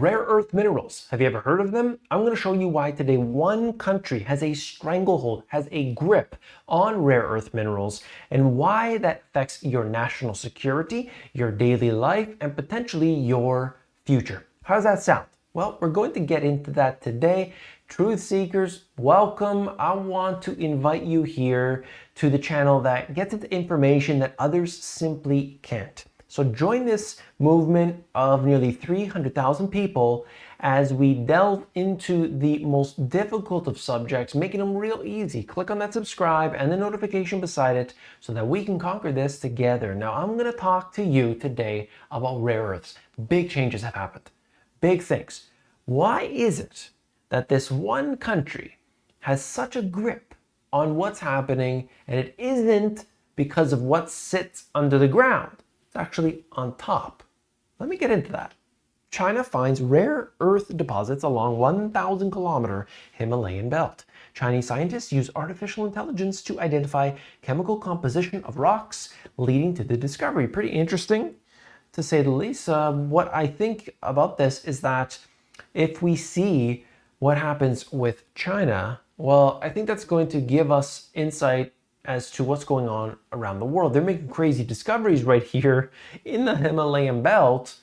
Rare earth minerals. Have you ever heard of them? I'm going to show you why today one country has a stranglehold, has a grip on rare earth minerals, and why that affects your national security, your daily life, and potentially your future. How does that sound? Well, we're going to get into that today. Truth seekers, welcome. I want to invite you here to the channel that gets into information that others simply can't. So join this movement of nearly 300,000 people as we delve into the most difficult of subjects, making them real easy. Click on that subscribe and the notification beside it so that we can conquer this together. Now, I'm going to talk to you today about rare earths. Big changes have happened. Big things. Why is it that this one country has such a grip on what's happening, and it isn't because of what sits under the ground? It's actually on top. Let me get into that. China finds rare earth deposits along 1,000-kilometer Himalayan belt. Chinese scientists use artificial intelligence to identify chemical composition of rocks, leading to the discovery. Pretty interesting, to say the least. What I think about this is that if we see what happens with China, well, I think that's going to give us insight as to what's going on around the world. They're making crazy discoveries right here in the Himalayan belt.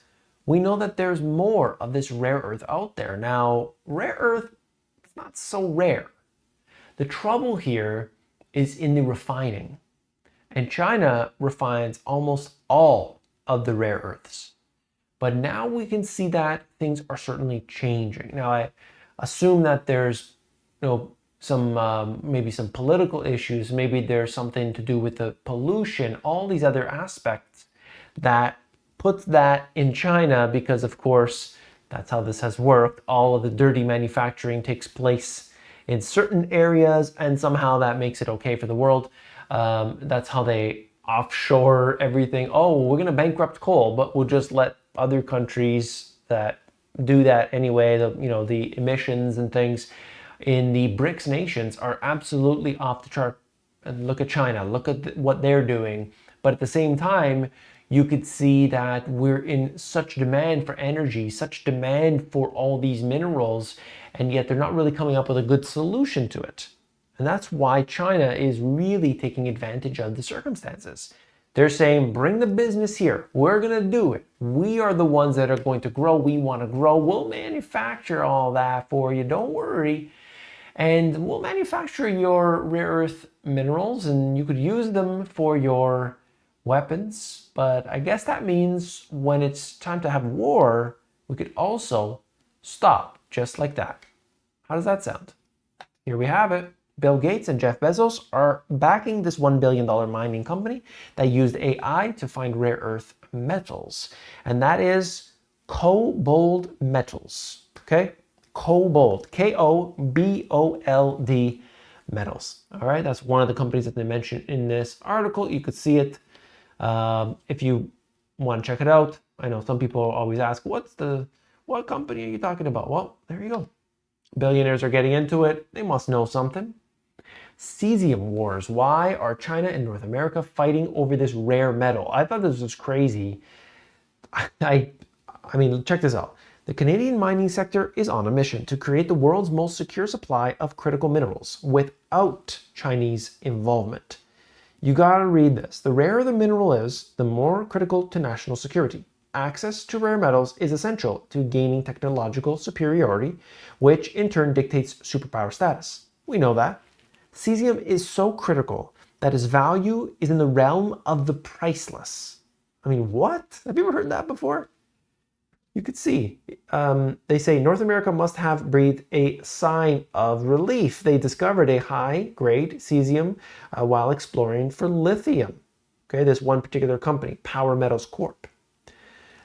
We know that there's more of this rare earth out there. Now, rare earth, it's not so rare. The trouble here is in the refining. And China refines almost all of the rare earths. But now we can see that things are certainly changing. Now, I assume that there's, maybe some political issues. Maybe there's something to do with the pollution, all these other aspects that puts that in China, because of course, that's how this has worked. All of the dirty manufacturing takes place in certain areas, and somehow that makes it okay for the world. That's how they offshore everything. Oh, we're going to bankrupt coal, but we'll just let other countries that do that anyway. The emissions and things in the BRICS nations are absolutely off the chart. And look at China, look at what they're doing. But at the same time, you could see that we're in such demand for energy, such demand for all these minerals, and yet they're not really coming up with a good solution to it. And that's why China is really taking advantage of the circumstances. They're saying, bring the business here. We're going to do it. We are the ones that are going to grow. We want to grow. We'll manufacture all that for you. Don't worry. And we'll manufacture your rare earth minerals, and you could use them for your weapons. But I guess that means when it's time to have war, we could also stop just like that. How does that sound? Here we have it. Bill Gates and Jeff Bezos are backing this $1 billion mining company that used AI to find rare earth metals. And that is Kobold Metals. Okay? Kobold, Kobold metals. All right, that's one of the companies that they mentioned in this article. You could see it if you want to check it out. I know some people always ask, what company are you talking about? Well, there you go. Billionaires are getting into it. They must know something. Cerium Wars. Why are China and North America fighting over this rare metal? I thought this was crazy. I mean, check this out. The Canadian mining sector is on a mission to create the world's most secure supply of critical minerals without Chinese involvement. You gotta read this. The rarer the mineral is, the more critical to national security. Access to rare metals is essential to gaining technological superiority, which in turn dictates superpower status. We know that. Cesium is so critical that its value is in the realm of the priceless. I mean, what? Have you ever heard that before? You could see, they say North America must have breathed a sigh of relief. They discovered a high-grade cesium while exploring for lithium. Okay, this one particular company, Power Metals Corp.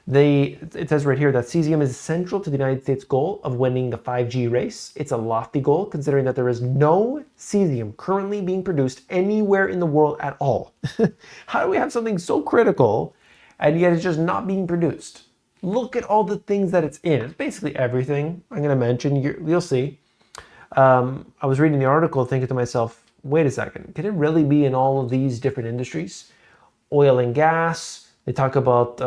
It says right here that cesium is central to the United States' goal of winning the 5G race. It's a lofty goal considering that there is no cesium currently being produced anywhere in the world at all. How do we have something so critical and yet it's just not being produced? Look at all the things that it's in. It's basically everything I'm going to mention. You'll see. I was reading the article thinking to myself, wait a second, can it really be in all of these different industries? Oil and gas. They talk about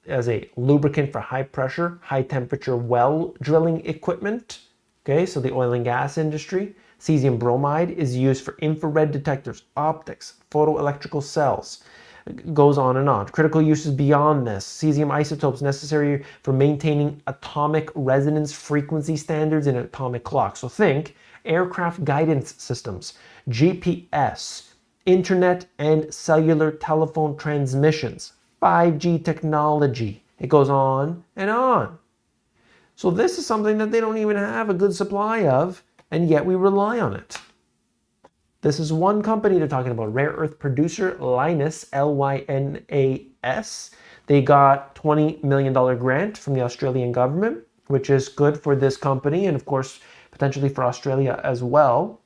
as a lubricant for high pressure, high temperature well drilling equipment. Okay, so the oil and gas industry. Cesium bromide is used for infrared detectors, optics, photoelectrical cells. It goes on and on. Critical uses beyond this. Cesium isotopes necessary for maintaining atomic resonance frequency standards in atomic clocks. So think aircraft guidance systems, GPS, internet and cellular telephone transmissions, 5G technology. It goes on and on. So this is something that they don't even have a good supply of, and yet we rely on it. This is one company they're talking about, rare earth producer Lynas, Lynas. They got $20 million grant from the Australian government, which is good for this company and of course potentially for Australia as well.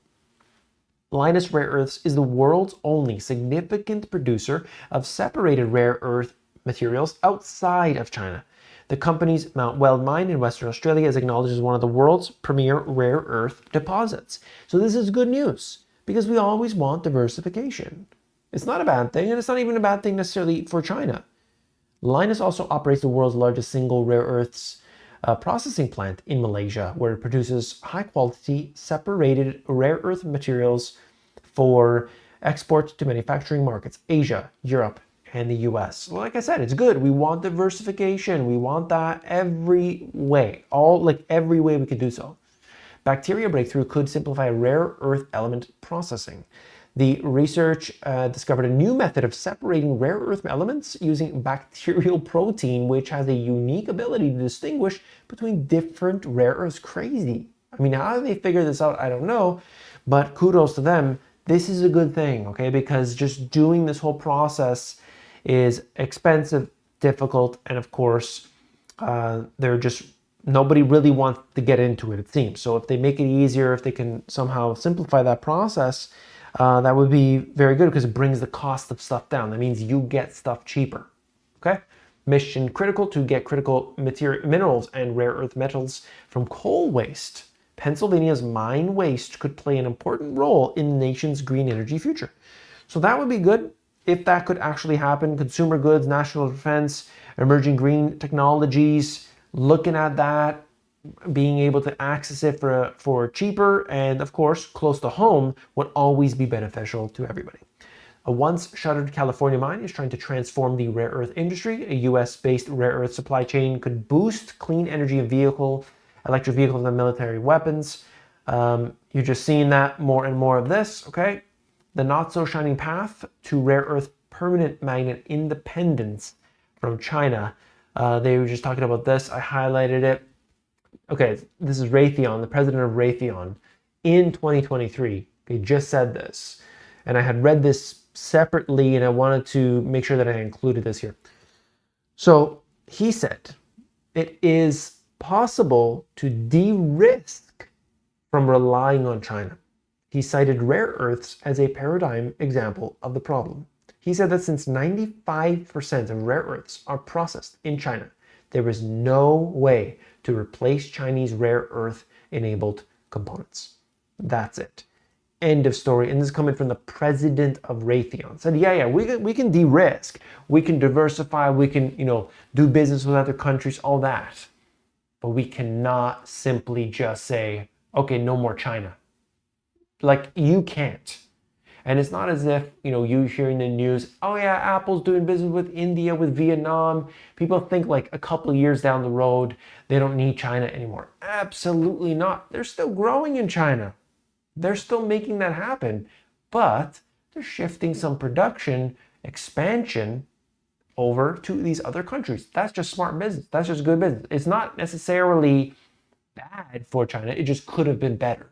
Lynas Rare Earths is the world's only significant producer of separated rare earth materials outside of China. The company's Mount Weld mine in Western Australia is acknowledged as one of the world's premier rare earth deposits. So this is good news because we always want diversification. It's not a bad thing, and it's not even a bad thing necessarily for China. Lynas also operates the world's largest single rare earths processing plant in Malaysia, where it produces high quality separated rare earth materials for export to manufacturing markets, Asia, Europe, and the US. Well, like I said, it's good. We want diversification. We want that every way, every way we can do so. Bacteria breakthrough could simplify rare earth element processing. The research discovered a new method of separating rare earth elements using bacterial protein, which has a unique ability to distinguish between different rare earths. Crazy. I mean, how do they figure this out? I don't know, but kudos to them. This is a good thing, okay? Because just doing this whole process is expensive, difficult, and of course, nobody really wants to get into it seems. So if they make it easier, if they can somehow simplify that process, that would be very good because it brings the cost of stuff down. That means you get stuff cheaper, okay? Mission critical to get critical minerals and rare earth metals from coal waste. Pennsylvania's mine waste could play an important role in the nation's green energy future. So that would be good if that could actually happen. Consumer goods, national defense, emerging green technologies, looking at that, being able to access it for cheaper and of course close to home would always be beneficial to everybody. A once shuttered California mine is trying to transform the rare earth industry. A US-based rare earth supply chain could boost clean energy and electric vehicles and military weapons. You're just seeing that more and more of this, okay? The not so shining path to rare earth permanent magnet independence from China. They were just talking about this. I highlighted it. Okay, this is Raytheon, the president of Raytheon in 2023. He just said this. And I had read this separately and I wanted to make sure that I included this here. So he said, it is possible to de-risk from relying on China. He cited rare earths as a paradigm example of the problem. He said that since 95% of rare earths are processed in China, there is no way to replace Chinese rare earth enabled components. That's it. End of story. And this is coming from the president of Raytheon. Said, yeah, we can de-risk, we can diversify, we can, do business with other countries, all that. But we cannot simply just say, okay, no more China. Like, you can't. And it's not as if, you hearing the news, oh yeah, Apple's doing business with India, with Vietnam. People think like a couple of years down the road, they don't need China anymore. Absolutely not. They're still growing in China. They're still making that happen, but they're shifting some production expansion over to these other countries. That's just smart business. That's just good business. It's not necessarily bad for China. It just could have been better.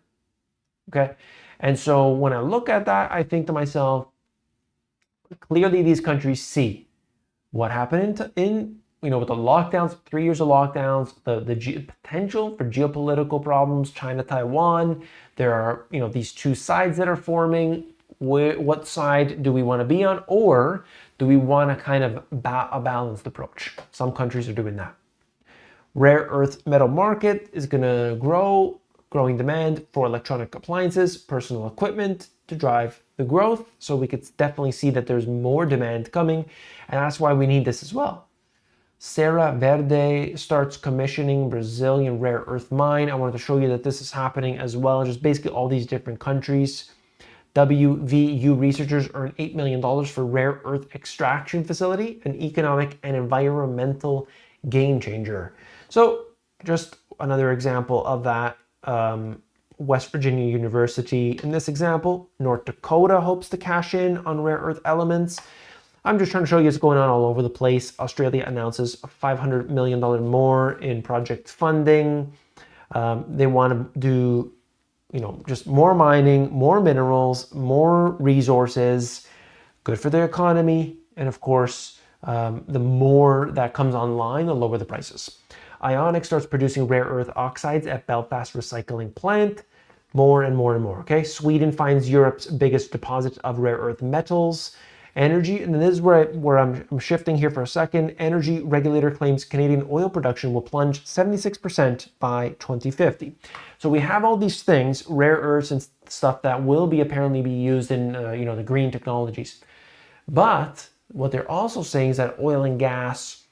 Okay. And so when I look at that, I think to myself, clearly these countries see what happened with the lockdowns, 3 years of lockdowns, the potential for geopolitical problems, China, Taiwan. There are, these two sides that are forming. What side do we want to be on? Or do we want to kind of a balanced approach? Some countries are doing that. Rare earth metal market is going to grow. Growing demand for electronic appliances, personal equipment to drive the growth. So we could definitely see that there's more demand coming. And that's why we need this as well. Serra Verde starts commissioning Brazilian rare earth mine. I wanted to show you that this is happening as well. Just basically all these different countries. WVU researchers earn $8 million for rare earth extraction facility, an economic and environmental game changer. So just another example of that. West Virginia University. In this example, North Dakota hopes to cash in on rare earth elements. I'm just trying to show you it's going on all over the place. Australia announces $500 million more in project funding. They want to do, just more mining, more minerals, more resources, good for their economy. And of course, the more that comes online, the lower the prices. Ionic starts producing rare earth oxides at Belfast recycling plant. More and more and more, okay? Sweden finds Europe's biggest deposit of rare earth metals. Energy, and this is where I'm shifting here for a second. Energy regulator claims Canadian oil production will plunge 76% by 2050. So we have all these things, rare earths and stuff that will apparently be used in the green technologies. But what they're also saying is that oil and gas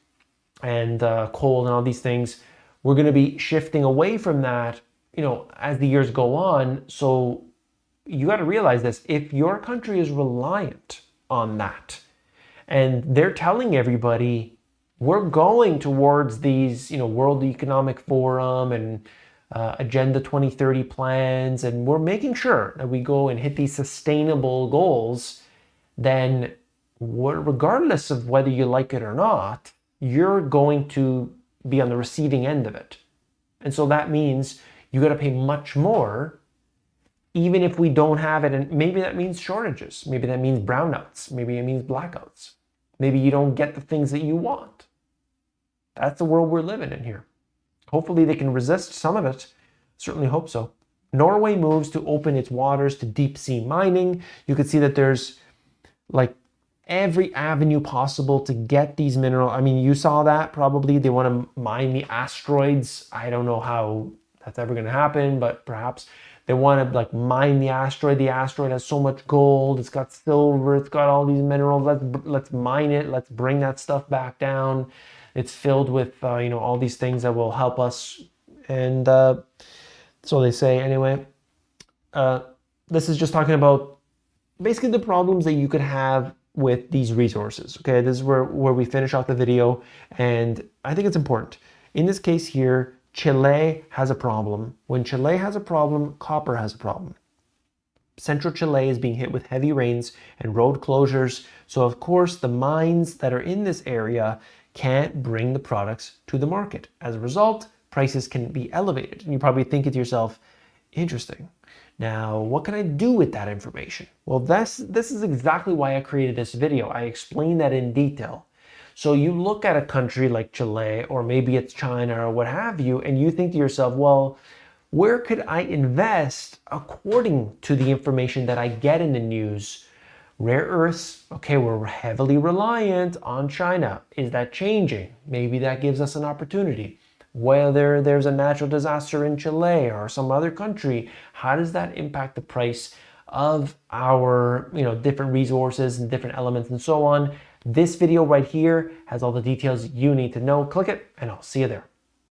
and coal and all these things, we're going to be shifting away from that, as the years go on. So you got to realize this: if your country is reliant on that, and they're telling everybody we're going towards these, World Economic Forum and Agenda 2030 plans, and we're making sure that we go and hit these sustainable goals, then regardless of whether you like it or not, you're going to be on the receiving end of it. And so that means you got to pay much more, even if we don't have it. And maybe that means shortages. Maybe that means brownouts. Maybe it means blackouts. Maybe you don't get the things that you want. That's the world we're living in here. Hopefully they can resist some of it. Certainly hope so. Norway moves to open its waters to deep sea mining. You can see that there's like every avenue possible to get these minerals. I mean, you saw that probably. They want to mine the asteroids. I don't know how that's ever going to happen, but perhaps they want to mine the asteroid. The asteroid has so much gold. It's got silver. It's got all these minerals. Let's mine it. Let's bring that stuff back down. It's filled with all these things that will help us. And so they say anyway. This is just talking about basically the problems that you could have with these resources. Okay, this is where we finish off the video, and I think it's important. In this case here, Chile has a problem. When Chile has a problem, copper has a problem. Central Chile is being hit with heavy rains and road closures. So of course, the mines that are in this area can't bring the products to the market. As a result, prices can be elevated. And you probably think to yourself, interesting. Now, what can I do with that information? Well, this is exactly why I created this video. I explain that in detail. So you look at a country like Chile, or maybe it's China or what have you, and you think to yourself, well, where could I invest according to the information that I get in the news? Rare earths, okay, we're heavily reliant on China. Is that changing? Maybe that gives us an opportunity. Whether there's a natural disaster in Chile or some other country, how does that impact the price of our different resources and different elements and so on? This video right here has all the details you need to know. Click it and I'll see you there.